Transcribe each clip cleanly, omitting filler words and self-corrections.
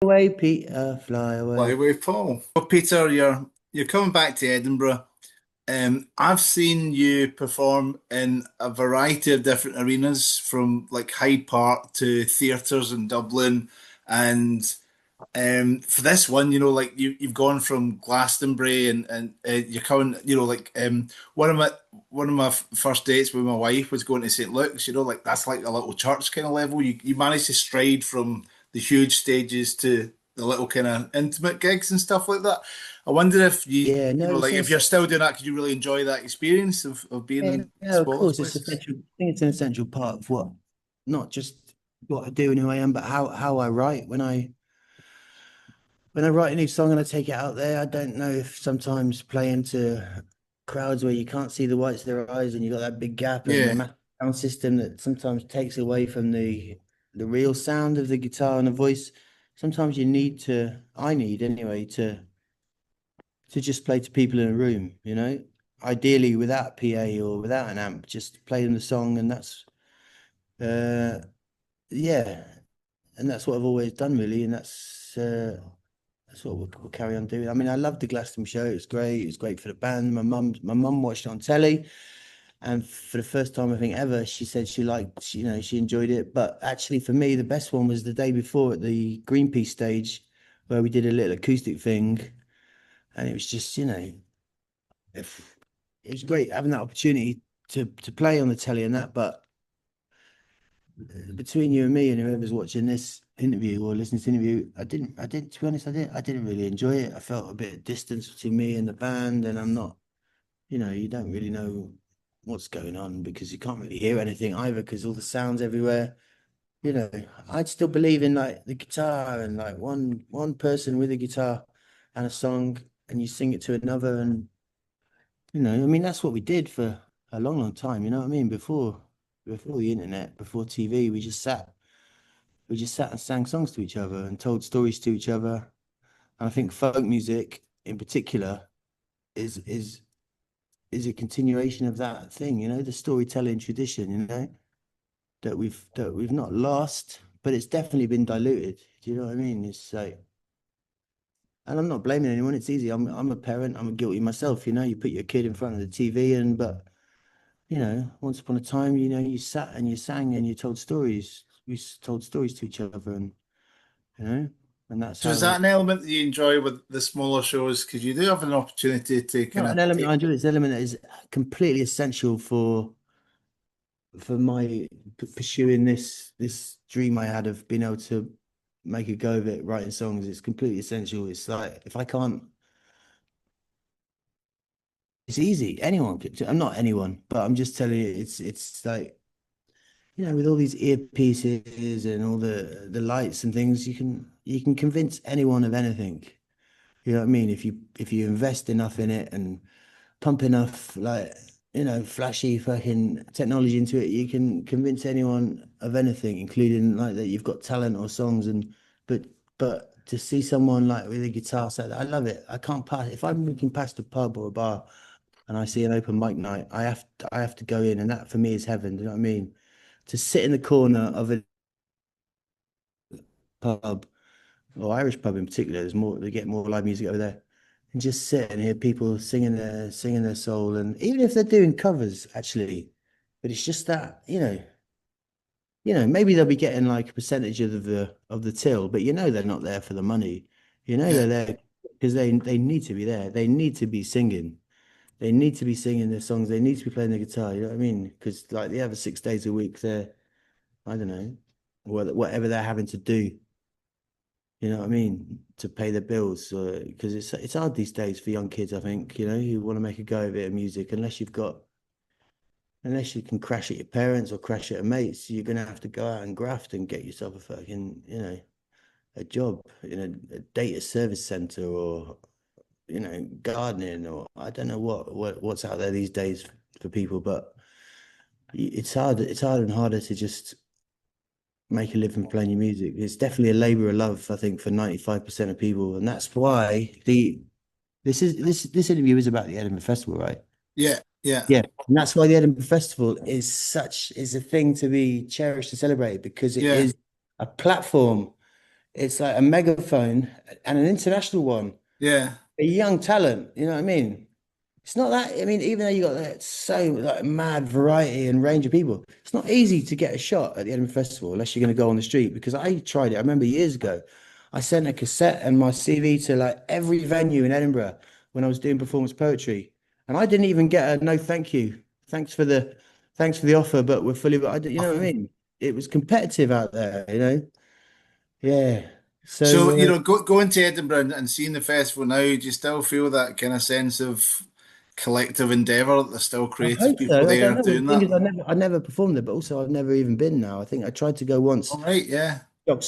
away, Peter, fly Fly away. away, Paul. Well, Peter, you're coming back to Edinburgh. I've seen you perform in a variety of different arenas, from like Hyde Park to theatres in Dublin, and for this one, like you've gone from Glastonbury and you're coming, one of my first dates with my wife was going to St. Luke's. Like that's like a little church kind of level. You managed to stride from the huge stages to the little kind of intimate gigs and stuff like that. I wonder if Yeah, no, like if you're still doing that, could you really enjoy that experience of being yeah, in no, of spotless course, it's places? essential. I think it's an essential part of not just what I do and who I am, but how I write. When I write a new song and I take it out there, I don't know if sometimes playing to crowds where you can't see the whites of their eyes and you got that big gap and the Yeah. massive sound system that sometimes takes away from the real sound of the guitar and the voice. Sometimes I need anyway, to just play to people in a room, ideally without PA or without an amp, just play them the song, and uh yeah, and that's what I've always done really, and that's what we'll carry on doing. I mean, I love the Glastonbury show. It's great. It's great for the band. My mum watched it on telly, and for the first time I think ever, she said she enjoyed it. But actually, for me, the best one was the day before at the Greenpeace stage, where we did a little acoustic thing, and it was just, if it was great having that opportunity to play on the telly and that. But between you and me and whoever's watching this interview or listening to the interview, I didn't, to be honest, I didn't really enjoy it. I felt a bit of distance between me and the band, and I'm not, you don't really know what's going on because you can't really hear anything either because all the sounds everywhere. You know, I'd still believe in like the guitar and like one person with a guitar and a song, and you sing it to another, and I mean that's what we did for a long, long time. You know what I mean? Before the internet, before TV, we just sat and sang songs to each other and told stories to each other. And I think folk music in particular is is is a continuation of that thing, the storytelling tradition, that we've not lost, but it's definitely been diluted. Do you know what I mean? It's like, and I'm not blaming anyone. It's easy. I'm a parent. I'm guilty myself. You put your kid in front of the TV, but once upon a time, you sat and you sang and you told stories. Told stories to each other, and you know, and that's So is how. that an element that you enjoy with the smaller shows? Because you do have an opportunity to kind Not of an element take. I do. It's an element that is completely essential for my pursuing this dream I had of being able to make a go of it, writing songs. It's completely essential. It's like if I can't, it's easy. Anyone could. I'm not anyone, but I'm just telling you, it's like with all these earpieces and all the lights and things, you can convince anyone of anything. You know what I mean? If you invest enough in it and pump enough like flashy fucking technology into it, you can convince anyone of anything, including like that you've got talent or songs. But to see someone like with a guitar set, I love it. I can't pass if I'm walking past a pub or a bar and I see an open mic night, I have to go in, and that for me is heaven. Do you know what I mean? To sit in the corner of a pub, or Irish pub in particular, they get more live music over there, and just sit and hear people singing their soul, and even if they're doing covers, actually, but it's just that, maybe they'll be getting like a percentage of the till, but they're not there for the money. Yeah. They're there because they need to be there. They need to be singing. They need to be singing their songs. They need to be playing the guitar. You know what I mean? Because like the other 6 days a week, I don't know, whatever they're having to do. You know what I mean? To pay their bills, because it's hard these days for young kids. I think who want to make a go of it in music, unless you can crash at your parents or crash at a mates, you're gonna have to go out and graft and get yourself a fucking a job in a data service center, or gardening, or I don't know what's out there these days for people, but it's hard. It's harder and harder to just make a living playing your music. It's definitely a labor of love, I think, for 95% of people. And that's why this interview is about the Edinburgh Festival, right? Yeah. Yeah. Yeah. And that's why the Edinburgh Festival is a thing to be cherished and celebrated, because it Yeah. is a platform it's like a megaphone and an international one, Yeah. a young talent. You know what I mean? It's not that. I mean, even though you got that so like mad variety and range of people, it's not easy to get a shot at the Edinburgh Festival unless you're going to go on the street. Because I tried it. I remember years ago, I sent a cassette and my CV to like every venue in Edinburgh when I was doing performance poetry, and I didn't even get a no, thank you, thanks for the offer, but we're fully. You know what I mean? It was competitive out there. You know? Yeah. So, So going to Edinburgh and seeing the festival now, do you still feel that kind of sense of collective endeavour that there's still I creative hope people so. I don't there know. The doing thing that? is, I never performed there, but also I've never even been now. I think I tried to go once. All right, yeah. Jock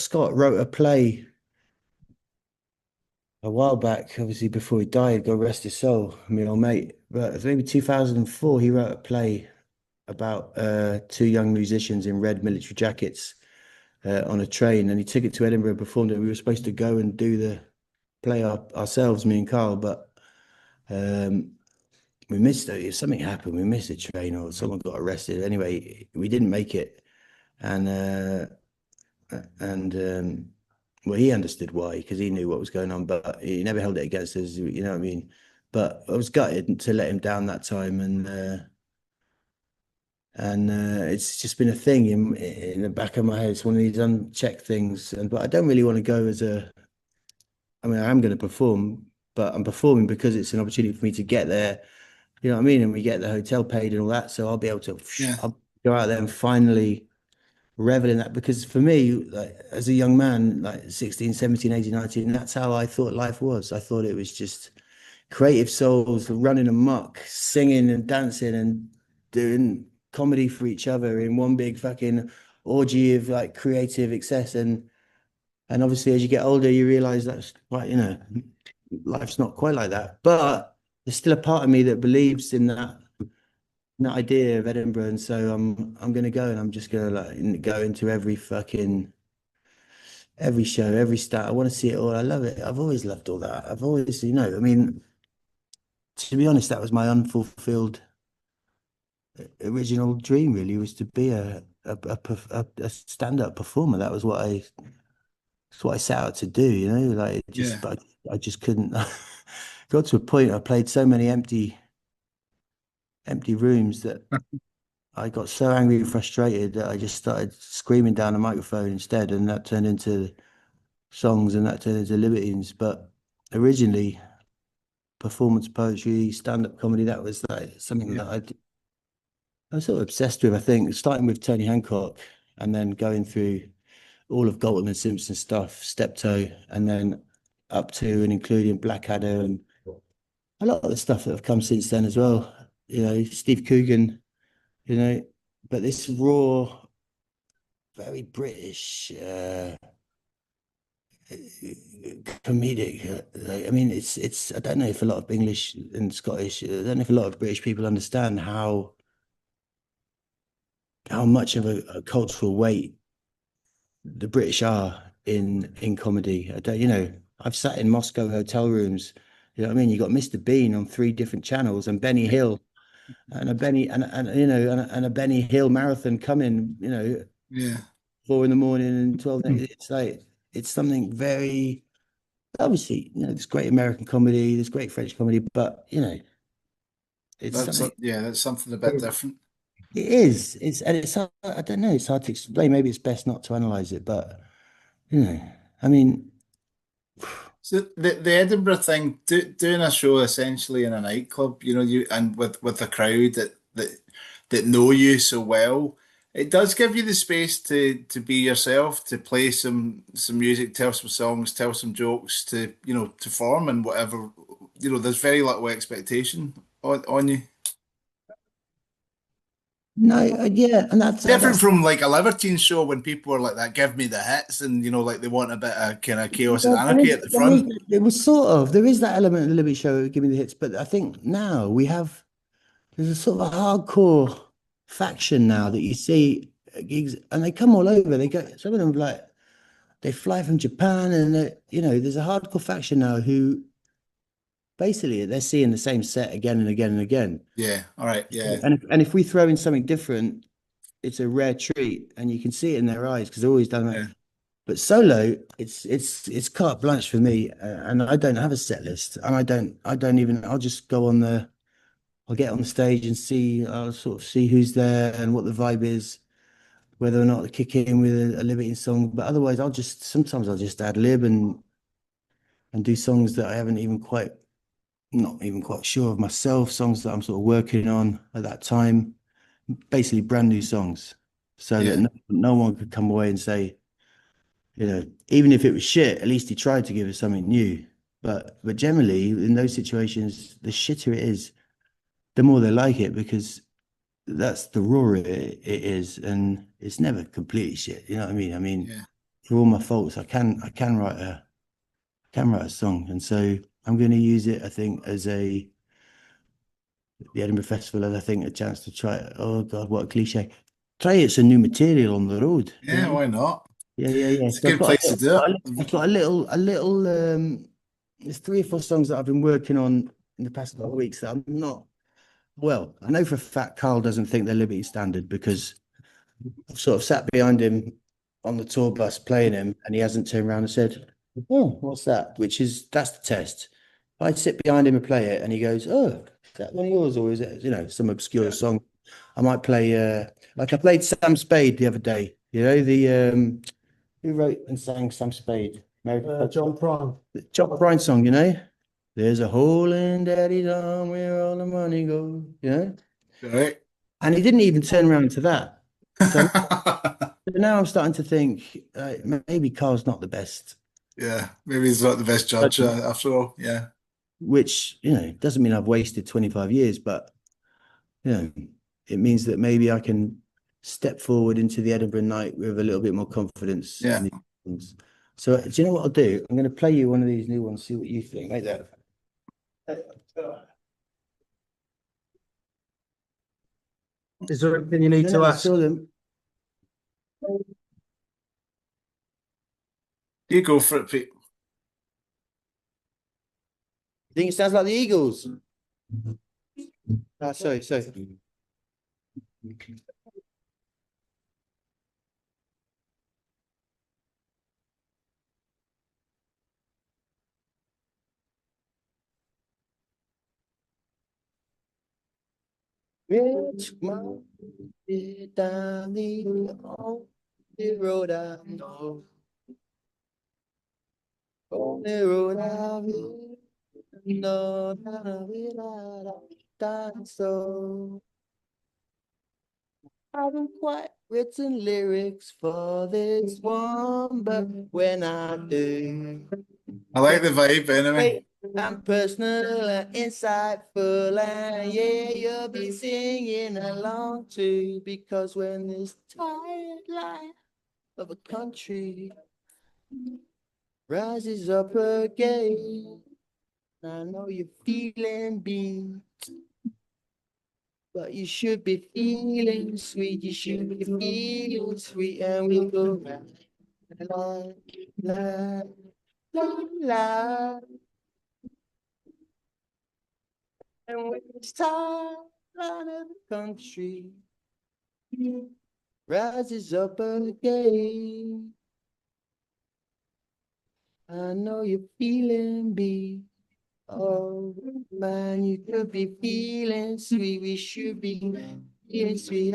Scott wrote a play a while back, obviously before he died, God rest his soul, my old mate. But it was maybe 2004, he wrote a play about two young musicians in red military jackets on a train, and he took it to Edinburgh and performed it. We were supposed to go and do the play ourselves, me and Carl, but um, we missed it. Something happened. We missed the train, or someone got arrested. Anyway, we didn't make it, and and well, he understood why because he knew what was going on, but he never held it against us. You know what I mean? But I was gutted to let him down that time, and it's just been a thing in the back of my head. It's one of these unchecked things, and but I don't really want to go as a. I mean, I am going to perform, but I'm performing because it's an opportunity for me to get there. You know what I mean? And we get the hotel paid and all that, so I'll be able to. Yeah. I'll go out there and finally revel in that because for me, like as a young man, like 16, 17, 18, 19, that's how I thought life was. I thought it was just creative souls running amok, singing and dancing and doing comedy for each other in one big fucking orgy of like creative excess. And obviously as you get older, you realize that's quite, life's not quite like that. But there's still a part of me that believes in that idea of Edinburgh, and so I'm gonna go and I'm just gonna like go into every show, every stat. I want to see it all. I love it. I've always loved all that. I've always, I mean, to be honest, that was my unfulfilled original dream. Really, was to be a stand-up performer. That's what I set out to do. Like it just, Yeah. but I just couldn't. Got to a point. I played so many empty rooms that I got so angry and frustrated that I just started screaming down the microphone instead, and that turned into songs, and that turned into Libertines. But originally, performance poetry, stand-up comedy, that was like something Yeah. that I was sort of obsessed with. I think starting with Tony Hancock, and then going through all of Galton and Simpson stuff, Steptoe, and then up to and including Blackadder and a lot of the stuff that have come since then as well. Steve Coogan, you know, but this raw, very British, comedic. I mean, it's. I don't know if a lot of English and Scottish. I don't know if a lot of British people understand how much of a cultural weight the British are in comedy. I don't. I've sat in Moscow hotel rooms. You know what I mean? You got Mr. Bean on three different channels and Benny Hill and a Benny and a Benny Hill marathon coming. 4 in the morning and 12. It's like it's something very obviously, there's great American comedy, there's great French comedy, but it's something. That's something a bit different. It is. It's hard, I don't know. It's hard to explain. Maybe it's best not to analyze it, but you know, I mean, So the Edinburgh thing, doing a show essentially in a nightclub, you and with a crowd that know you so well, it does give you the space to be yourself, to play some music, tell some songs, tell some jokes, to form and whatever. There's very little expectation on you. no, yeah, and Different that's from like a Libertine show when people are like that, give me the hits, and like they want a bit of kind of chaos and anarchy at the front. it was sort of there is that element of the Liberty Show, give me the hits, but I think now there's a sort of a hardcore faction now that you see at gigs, and they come all over. They go, some of them like they fly from Japan, and there's a hardcore faction now who basically they're seeing the same set again and again and again. Yeah, all right, yeah, And if we throw in something different, it's a rare treat, and you can see it in their eyes because they've always done that. yeah. But solo, it's carte blanche for me, and I don't have a set list, and I don't even. I'll just go on the. I'll get on the stage and see. I'll sort of see who's there and what the vibe is, whether or not to kick in with a Libertine song. But otherwise, sometimes I'll just ad lib and do songs that I haven't even quite, not even quite sure of myself. Songs that I'm sort of working on at that time, basically brand new songs, so that Yeah, no one could come away and say, even if it was shit, at least he tried to give us something new. But generally, in those situations, the shitter it is, the more they like it, because that's the raw it is, and it's never completely shit. You know what I mean? I mean, yeah. for all my faults, I can write a song, and so I'm going to use it. I think as the Edinburgh Festival, as I think a chance to try it. Oh God, what a cliche! Try it some new material on the road. Yeah, why not? Yeah, yeah, yeah. It's a So good place to do I've it. got a little. There's 3 or 4 songs that I've been working on in the past couple of weeks that I'm not. Well, I know for a fact Carl doesn't think they're Liberty standard, because I've sort of sat behind him on the tour bus playing him, and he hasn't turned around and said, "Oh, what's that?" That's the test. I'd sit behind him and play it, and he goes, "Oh, is that one of yours, or is it, some obscure Yeah. song?" I might play, like I played Sam Spade the other day. The who wrote and sang Sam Spade? John Prine. The John Prine song, There's a hole in Daddy's arm where all the money goes. Right. And he didn't even turn around to that. So now I'm starting to think, maybe Carl's not the best, Yeah, maybe he's not the best judge after all. Yeah. which, doesn't mean I've wasted 25 years, but, you know, it means that maybe I can step forward into the Edinburgh night with a little bit more confidence in Yeah. these things. So, do you know what I'll do? I'm going to play you one of these new ones, see what you think. Like that. Is there anything you need No, to no, I ask? saw them. You go for it, Pete. I think it sounds like the Eagles. Ah, sorry. Rich man down the only road I know, only road I know, so I haven't quite written lyrics for this one, but when I do, I like the vibe anyway. great and personal and insightful, and yeah, you'll be singing along too, because when this tired light of a country rises up again, I know you're feeling beat, but you should be feeling sweet. You should be feeling sweet, and we'll go la la la la. And when it's time, of the country rises up again, I know you're feeling beat. Oh man, you could be feeling sweet. We should be feeling sweet.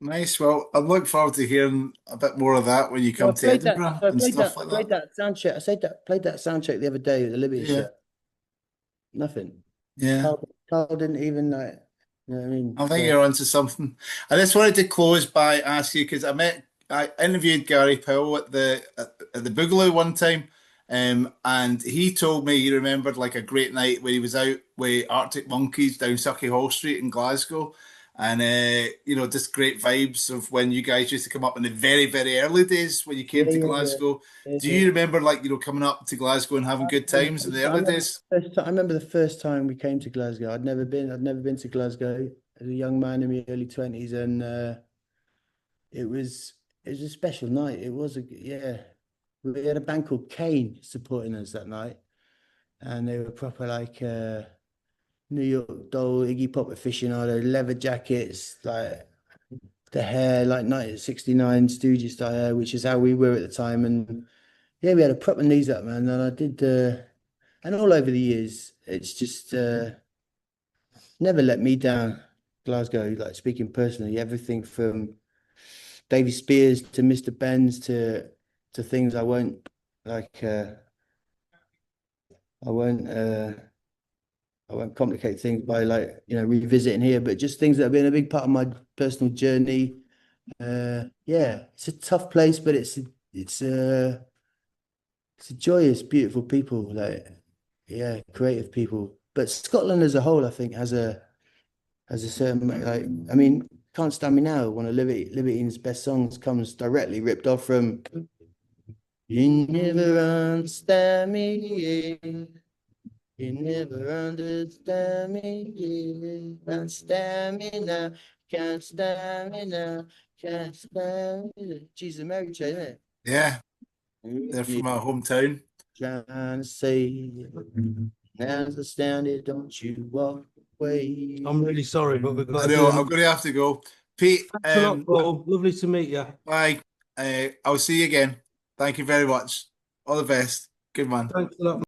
Nice. Well, I look forward to hearing a bit more of that when you So I come to played that. Edinburgh So I and played stuff that. like Played that. that sound check. I said that. Played that sound check the other day at the Liberty Yeah. show. Nothing. Yeah. Carl didn't even like. You know what I mean? I think So you're onto something. I just wanted to close by asking you because I interviewed Gary Powell at the Boogaloo one time, and he told me he remembered like a great night when he was out with Arctic Monkeys down Sucky Hall Street in Glasgow, and just great vibes of when you guys used to come up in the very very early days when you yeah, came to yeah, yeah. Glasgow. Yeah, Do yeah. you remember like coming up to Glasgow and having good times in the early days? I remember the first time we came to Glasgow. I'd never been to Glasgow as a young man in my early 20s, and it was it was a special night. It was yeah. We had a band called Kane supporting us that night, and they were proper like New York Doll, Iggy Pop aficionado, leather jackets, like the hair, like 1969 Stooges style hair, which is how we were at the time. And yeah, we had a proper knees up, man. And I did, and all over the years, it's just never let me down. Glasgow, like speaking personally, everything from Davy Spears to Mr. Benz to things I won't like. I won't. I won't complicate things by like revisiting here, but just things that have been a big part of my personal journey. Yeah, it's a tough place, but it's a joyous, beautiful people. Like yeah, creative people. But Scotland as a whole, I think, has a certain like. I mean, Can't Stand Me Now, one of Libertine's best songs, comes directly ripped off from You Never Understand Me. You never understand me, yeah. Can't stand me now, can't stand me now, can't stand me now. Jesus, Mary Chain, isn't it? Yeah, they're from my hometown. Trying to say, now understand it, don't you walk away. I'm really sorry, but we've got I to know, do I'm going to have to go. Pete, Thanks a lot, Paul. Lovely to meet you. bye. I'll see you again. Thank you very much. All the best. Good man. Thanks a lot.